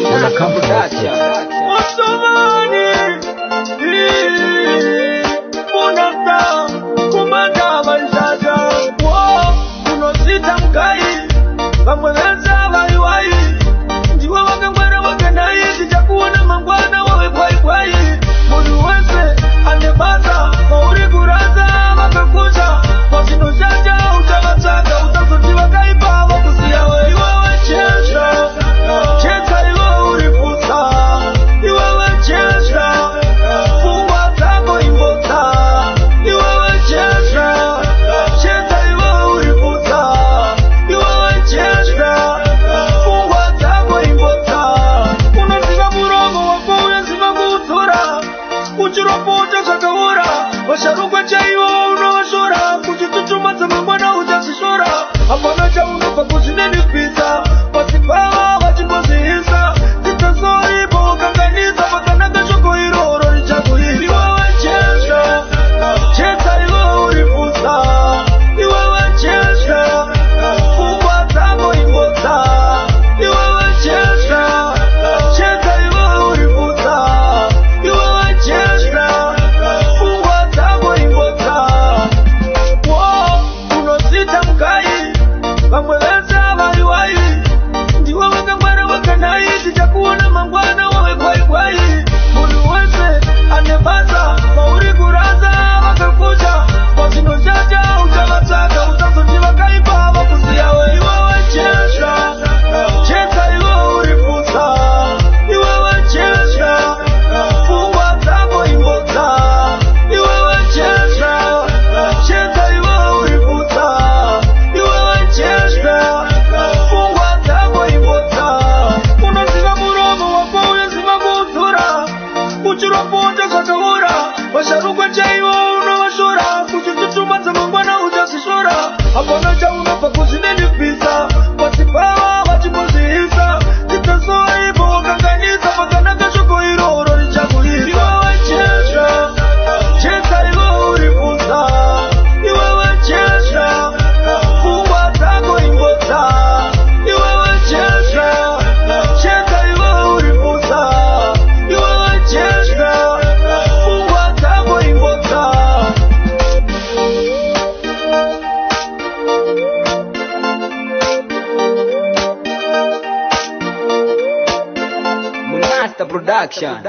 Monaka Production. Washarukwa chaiwo unawashora kujitutuma za mwana ujasishora hapana cha unupa kuzineni pita wasipawa wachimboziisa zitasori po kanganiza makanaga shoko iroro richaku hili wawe chesha cheta iwo uripusa iwawe chesha fungwa tango imbota iwawe chesha cheta iwo uripusa iwawe chesha Washarukwa chaiwo unawashora kujitutuma za mwana ujasishora hapana cha unupa kuzineni pisa wasipawa wachimboziisa zitasoa ipo kanganiza makanaga shoko iroro richaku hili wawe chesha cheta iwo uripusa iwawe chesha fungwa tango imbota iwawe chesha cheta iwo uripusa iwawe chesha Monaka Production.